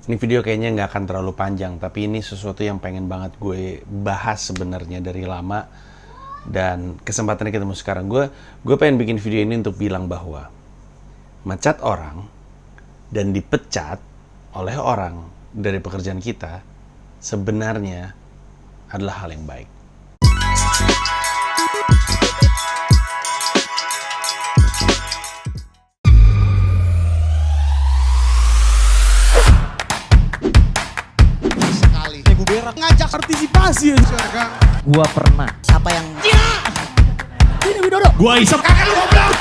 Ini video kayaknya nggak akan terlalu panjang, tapi ini sesuatu yang pengen banget gue bahas sebenarnya dari lama. Dan kesempatannya ketemu sekarang. Gue pengen bikin video ini untuk bilang bahwa mecat orang dan dipecat oleh orang dari pekerjaan kita sebenarnya adalah hal yang baik. Ngajak partisipasi aja. Gua pernah. Siapa yang Ini Widodo. Gua isep kakak lu goblok.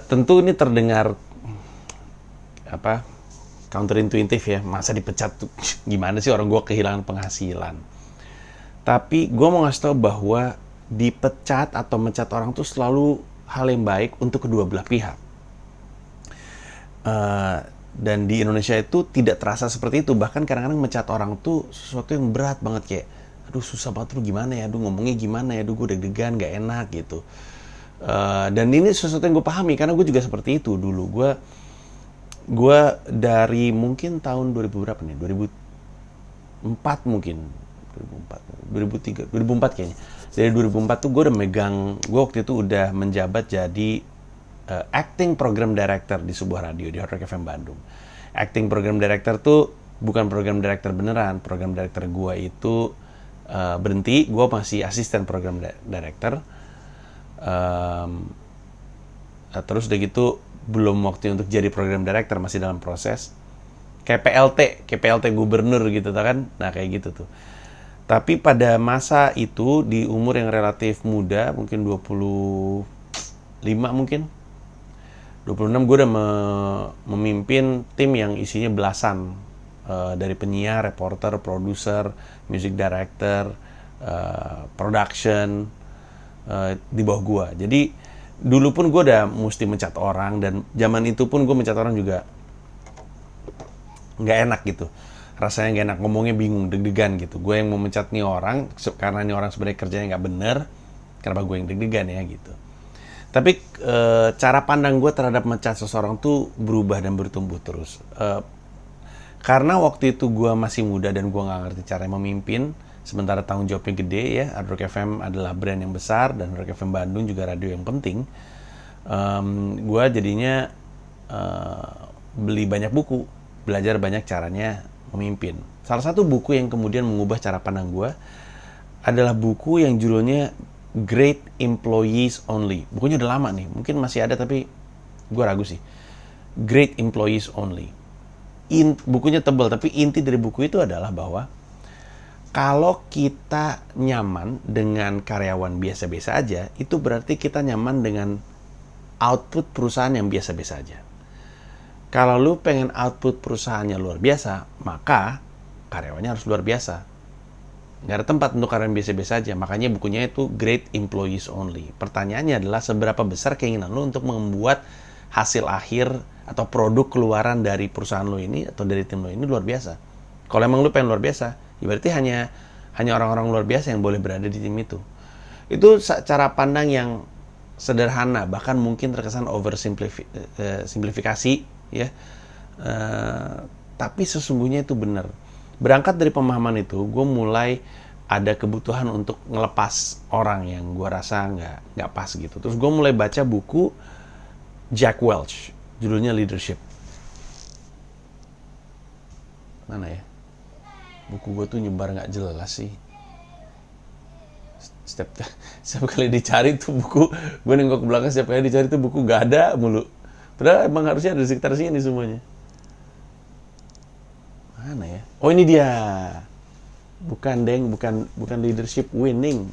Tentu ini terdengar counterintuitif ya, masa dipecat tuh gimana sih, orang gue kehilangan penghasilan. Tapi gue mau ngasih tau bahwa dipecat atau mencat orang tuh selalu hal yang baik untuk kedua belah pihak. Dan di Indonesia itu tidak terasa seperti itu. Bahkan kadang-kadang mencat orang tuh sesuatu yang berat banget, kayak aduh susah banget, lu gimana ya, aduh ngomongnya gimana ya, aduh gue deg-degan, gak enak gitu. Dan ini sesuatu yang gue pahami karena gue juga seperti itu dulu. Gue dari mungkin tahun 2000 berapa nih, 2004 mungkin, 2003, 2004 kayaknya. Dari 2004 tuh gue udah gue waktu itu udah menjabat jadi acting program director di sebuah radio di Hard Rock FM Bandung. Acting program director tuh bukan program director beneran. Program director gue itu berhenti, gue masih asisten program director. Terus udah gitu belum waktu untuk jadi program director, masih dalam proses. Kayak PLT gubernur gitu kan. Nah kayak gitu tuh. Tapi pada masa itu di umur yang relatif muda, mungkin 25 mungkin 26, gue udah memimpin tim yang isinya belasan, dari penyiar, reporter, produser, music director, production, di bawah gue. Jadi dulu pun gue udah mesti mencat orang, dan zaman itu pun gue mencat orang juga nggak enak gitu. Rasanya nggak enak, ngomongnya bingung, deg-degan gitu. Gue yang mau mencat nih orang, karena nih orang sebenarnya kerjanya nggak bener, kenapa gue yang deg-degan ya gitu. Tapi cara pandang gue terhadap mencat seseorang tuh berubah dan bertumbuh terus. Karena waktu itu gue masih muda dan gue nggak ngerti cara memimpin, sementara tanggung jawabnya gede ya. Hard Rock FM adalah brand yang besar, dan Hard Rock FM Bandung juga radio yang penting. Gue jadinya beli banyak buku, belajar banyak caranya memimpin. Salah satu buku yang kemudian mengubah cara pandang gue adalah buku yang judulnya Great Employees Only. Bukunya udah lama nih, mungkin masih ada tapi gue ragu sih. Great Employees Only. Bukunya tebal, tapi inti dari buku itu adalah bahwa kalau kita nyaman dengan karyawan biasa-biasa aja, itu berarti kita nyaman dengan output perusahaan yang biasa-biasa aja. Kalau lu pengen output perusahaannya luar biasa, maka karyawannya harus luar biasa. Nggak ada tempat untuk karyawan biasa-biasa aja. Makanya bukunya itu Great Employees Only. Pertanyaannya adalah seberapa besar keinginan lu untuk membuat hasil akhir atau produk keluaran dari perusahaan lu ini atau dari tim lu ini luar biasa. Kalau emang lu pengen luar biasa, ya berarti hanya orang-orang luar biasa yang boleh berada di tim itu. Itu cara pandang yang sederhana, bahkan mungkin terkesan simplifikasi ya. Tapi sesungguhnya itu benar. Berangkat dari pemahaman itu, gue mulai ada kebutuhan untuk ngelepas orang yang gue rasa nggak pas gitu. Terus gue mulai baca buku Jack Welch, judulnya Leadership. Mana ya? Buku gue tuh nyebar nggak jelas sih. Setiap kali dicari tuh buku, gue nengok ke belakang, setiap kali dicari tuh buku nggak ada mulu. Padahal emang harusnya ada di sekitar sini semuanya. Mana ya? Oh ini dia. Bukan deng, bukan Leadership Winning.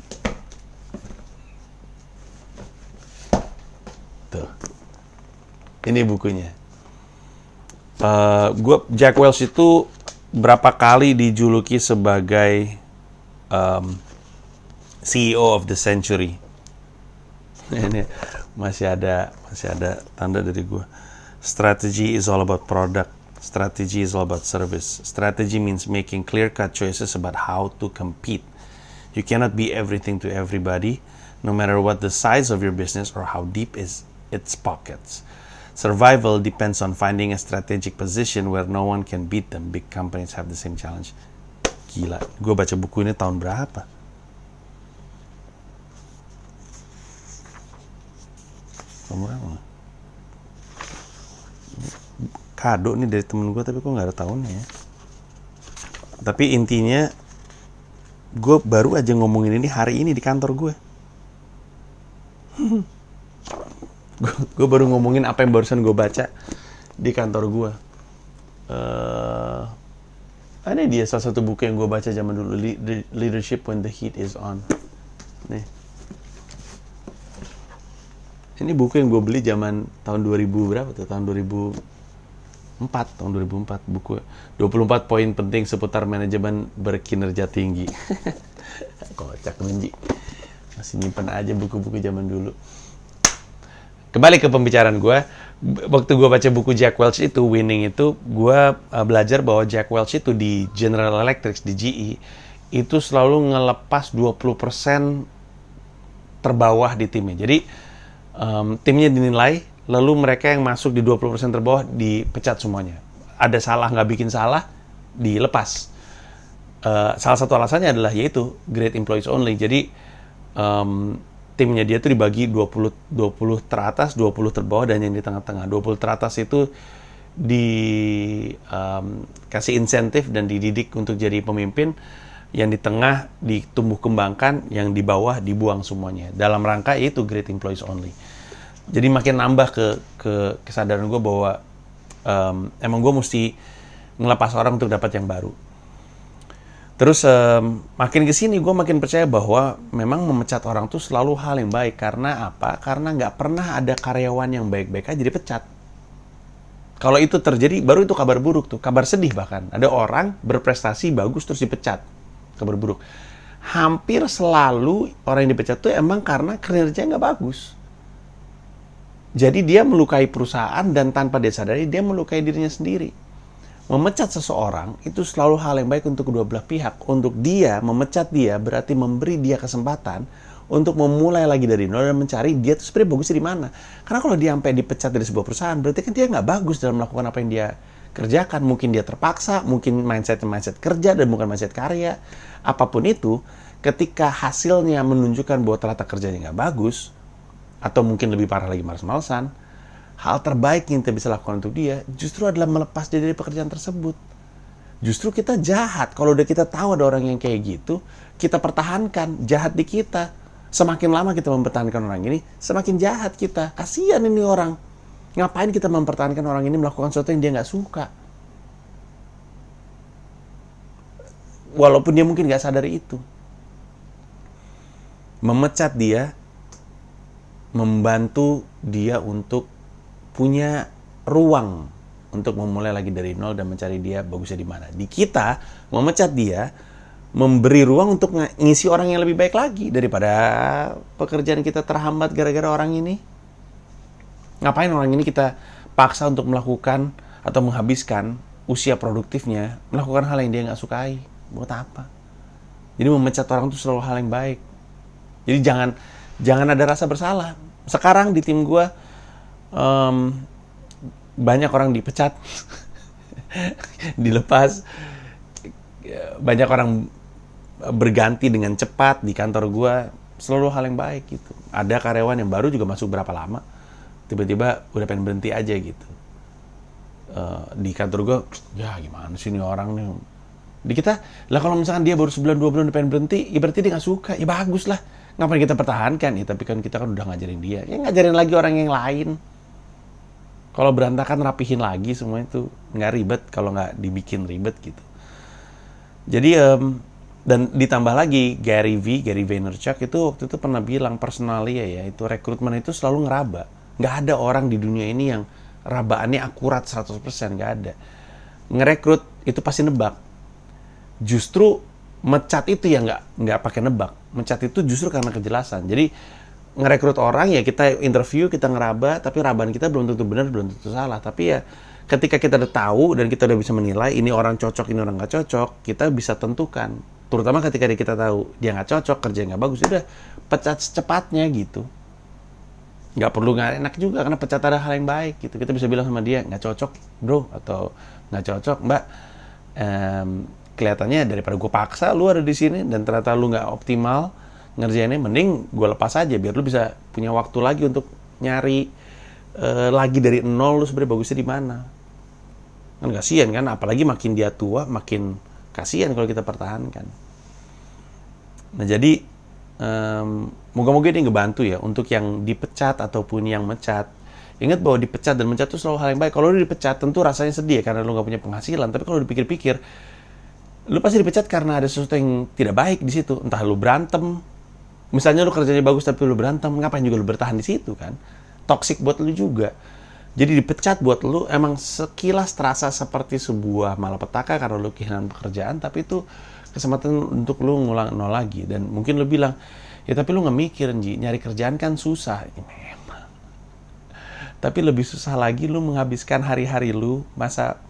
Tuh. Ini bukunya. Jack Welch itu berapa kali dijuluki sebagai CEO of the Century. Ini masih ada tanda dari gue. Strategy is all about product. Strategy is all about service. Strategy means making clear-cut choices about how to compete. You cannot be everything to everybody. no matter what the size of your business or how deep is its pockets. Survival depends on finding a strategic position where no one can beat them. Big companies have the same challenge. Gila, gue baca buku ini tahun berapa? Tahun berapa? Kado nih dari temen gue, tapi kok nggak ada tahunnya ya. Tapi intinya, gue baru aja ngomongin ini hari ini di kantor gue. Gue baru ngomongin apa yang barusan gue baca di kantor gue. Ini dia salah satu buku yang gue baca zaman dulu, Leadership When the Heat is On. Nih. Ini buku yang gue beli zaman tahun 2000 berapa tuh? Tahun 2004, buku 24 poin penting seputar manajemen berkinerja tinggi. Kocak Menji. Masih nyimpen aja buku-buku zaman dulu. Kembali ke pembicaraan gue. Waktu gue baca buku Jack Welch itu, Winning itu, gue belajar bahwa Jack Welch itu di General Electric, di GE, itu selalu ngelepas 20% terbawah di timnya. Jadi, timnya dinilai, lalu mereka yang masuk di 20% terbawah dipecat semuanya. Ada salah, nggak bikin salah, dilepas. Salah satu alasannya adalah yaitu Great Employees Only. Jadi timnya dia tuh dibagi 20 teratas, 20 terbawah, dan yang di tengah-tengah. 20 teratas itu dikasih insentif dan dididik untuk jadi pemimpin. Yang di tengah ditumbuh kembangkan, yang di bawah dibuang semuanya. Dalam rangka itu Great Employees Only. Jadi makin nambah ke kesadaran gue bahwa emang gue mesti ngelepas orang untuk dapat yang baru. Terus makin kesini gue makin percaya bahwa memang memecat orang tuh selalu hal yang baik. Karena apa? Karena nggak pernah ada karyawan yang baik-baik aja dipecat. Kalau itu terjadi, baru itu kabar buruk tuh. Kabar sedih bahkan. Ada orang berprestasi bagus terus dipecat. Kabar buruk. Hampir selalu orang yang dipecat tuh emang karena kinerjanya nggak bagus. Jadi dia melukai perusahaan dan tanpa dia sadari dia melukai dirinya sendiri. Memecat seseorang itu selalu hal yang baik untuk kedua belah pihak. Untuk dia, memecat dia berarti memberi dia kesempatan untuk memulai lagi dari nol dan mencari dia tuh sebenarnya bagusnya di mana. Karena kalau dia sampai dipecat dari sebuah perusahaan, berarti kan dia nggak bagus dalam melakukan apa yang dia kerjakan. Mungkin dia terpaksa, mungkin mindset kerja dan bukan mindset karya. Apapun itu, ketika hasilnya menunjukkan bahwa ternyata kerjanya nggak bagus, atau mungkin lebih parah lagi malas-malasan, hal terbaik yang kita bisa lakukan untuk dia justru adalah melepas dia dari pekerjaan tersebut. Justru kita jahat kalau udah kita tahu ada orang yang kayak gitu, kita pertahankan, jahat di kita. Semakin lama kita mempertahankan orang ini, semakin jahat kita. Kasihan ini orang. Ngapain kita mempertahankan orang ini melakukan sesuatu yang dia nggak suka? Walaupun dia mungkin nggak sadari itu. Memecat dia, membantu dia untuk punya ruang untuk memulai lagi dari nol dan mencari dia bagusnya di mana. Di kita, memecat dia, memberi ruang untuk ngisi orang yang lebih baik lagi daripada pekerjaan kita terhambat gara-gara orang ini. Ngapain orang ini kita paksa untuk melakukan atau menghabiskan usia produktifnya melakukan hal yang dia nggak sukai? Buat apa? Jadi memecat orang itu selalu hal yang baik. Jadi jangan ada rasa bersalah. Sekarang di tim gue banyak orang dipecat, dilepas, banyak orang berganti dengan cepat di kantor gue. Selalu hal yang baik gitu. Ada karyawan yang baru juga masuk berapa lama, tiba-tiba udah pengen berhenti aja gitu. Di kantor gue, ya gimana sih ini orang nih. Di kita, lah kalau misalkan dia baru sebulan 2 bulan udah pengen berhenti, ya berarti dia nggak suka, ya bagus lah. Ngapain kita pertahankan? Ya tapi kan kita kan udah ngajarin dia. Ya ngajarin lagi orang yang lain. Kalau berantakan rapihin lagi semua itu. Nggak ribet kalau nggak dibikin ribet gitu. Jadi, dan ditambah lagi Gary Vaynerchuk itu waktu itu pernah bilang personally ya, itu rekrutmen itu selalu ngeraba. Nggak ada orang di dunia ini yang rabaannya akurat 100%, nggak ada. Ngerekrut itu pasti nebak. Justru mecat itu ya nggak pakai nebak. Mecat itu justru karena kejelasan. Jadi ngerekrut orang ya kita interview, kita ngeraba, tapi rabaan kita belum tentu benar, belum tentu salah. Tapi ya ketika kita udah tahu dan kita udah bisa menilai ini orang cocok, ini orang nggak cocok, kita bisa tentukan Terutama ketika kita tahu dia nggak cocok, kerja nggak bagus, udah pecat secepatnya gitu. Nggak perlu nggak enak juga, karena pecat ada hal yang baik gitu. Kita bisa bilang sama dia, nggak cocok bro, atau nggak cocok mbak, kelihatannya daripada gue paksa lu ada di sini dan ternyata lu nggak optimal ngerjainnya, mending gue lepas aja biar lu bisa punya waktu lagi untuk nyari lagi dari nol lu sebenarnya bagusnya di mana. Kan kasihan kan, apalagi makin dia tua makin kasihan kalau kita pertahankan. Nah jadi moga-moga ini ngebantu ya untuk yang dipecat ataupun yang mecat. Ingat bahwa dipecat dan mencat itu selalu hal yang baik. Kalau lu dipecat tentu rasanya sedih karena lu nggak punya penghasilan. Tapi kalau dipikir-pikir, lu pasti dipecat karena ada sesuatu yang tidak baik di situ. Entah lu berantem, misalnya lu kerjanya bagus tapi lu berantem, ngapain juga lu bertahan di situ kan? Toxic buat lu juga. Jadi dipecat buat lu emang sekilas terasa seperti sebuah malapetaka karena lu kehilangan pekerjaan, tapi itu kesempatan untuk lu ngulang nol lagi. Dan mungkin lu bilang, ya tapi lu nggak mikir, Ji, nyari kerjaan kan susah. Ya, memang. Tapi lebih susah lagi lu menghabiskan hari-hari lu, masa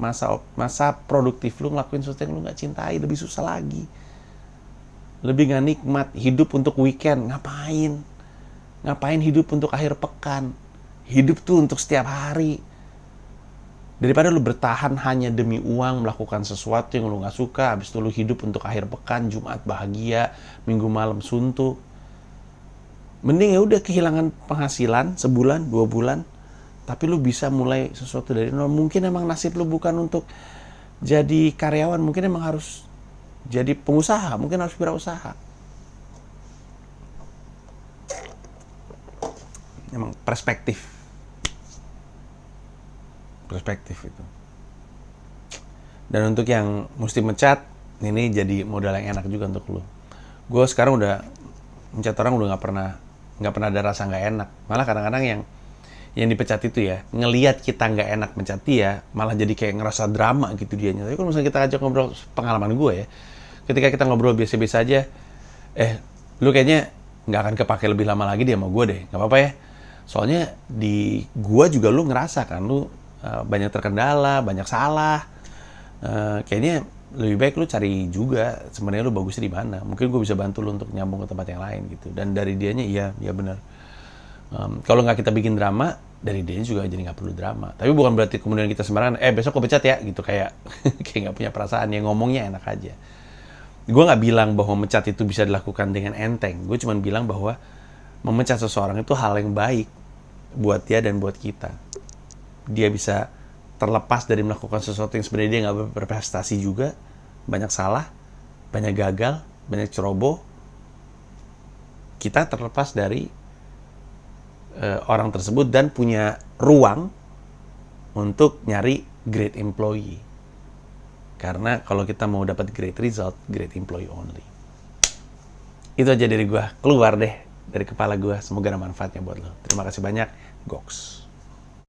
produktif lu ngelakuin sesuatu yang lu nggak cintai, lebih susah lagi. Lebih nggak nikmat, hidup untuk weekend, ngapain? Ngapain hidup untuk akhir pekan? Hidup tuh untuk setiap hari. Daripada lu bertahan hanya demi uang, melakukan sesuatu yang lu gak suka, habis itu lu hidup untuk akhir pekan, Jumat bahagia, Minggu malam suntuk. Mending ya udah kehilangan penghasilan sebulan, 2 bulan, tapi lu bisa mulai sesuatu dari nol. Mungkin emang nasib lu bukan untuk jadi karyawan, mungkin emang harus jadi pengusaha, mungkin harus wirausaha. Emang perspektif itu. Dan untuk yang mesti mencat, ini jadi modal yang enak juga untuk lu. Gue sekarang udah mencat orang udah nggak pernah ada rasa nggak enak. Malah kadang-kadang yang dipecat itu ya, ngelihat kita nggak enak mencat dia, malah jadi kayak ngerasa drama gitu dianya. Tapi kalau misalnya kita ajak ngobrol, pengalaman gue ya, ketika kita ngobrol biasa-biasa aja, lu kayaknya nggak akan kepake lebih lama lagi dia sama gue deh, nggak apa-apa ya. Soalnya di gua juga lu ngerasa kan, lu banyak terkendala, banyak salah. Kayaknya lebih baik lu cari juga sebenarnya lu bagusnya di mana. Mungkin gue bisa bantu lu untuk nyambung ke tempat yang lain gitu. Dan dari dianya iya benar. Kalau nggak kita bikin drama, dari dianya juga jadi nggak perlu drama. Tapi bukan berarti kemudian kita sembarangan, besok gue pecat ya gitu, kayak nggak punya perasaan. Yang ngomongnya enak aja. Gue nggak bilang bahwa mecat itu bisa dilakukan dengan enteng. Gue cuma bilang bahwa memecat seseorang itu hal yang baik buat dia dan buat kita. Dia bisa terlepas dari melakukan sesuatu yang sebenarnya dia nggak berprestasi juga, banyak salah, banyak gagal, banyak ceroboh. Kita terlepas dari orang tersebut dan punya ruang untuk nyari great employee. Karena kalau kita mau dapat great result, great employee only. Itu aja dari gue, keluar deh dari kepala gue. Semoga ada manfaatnya buat lo. Terima kasih banyak. Goks.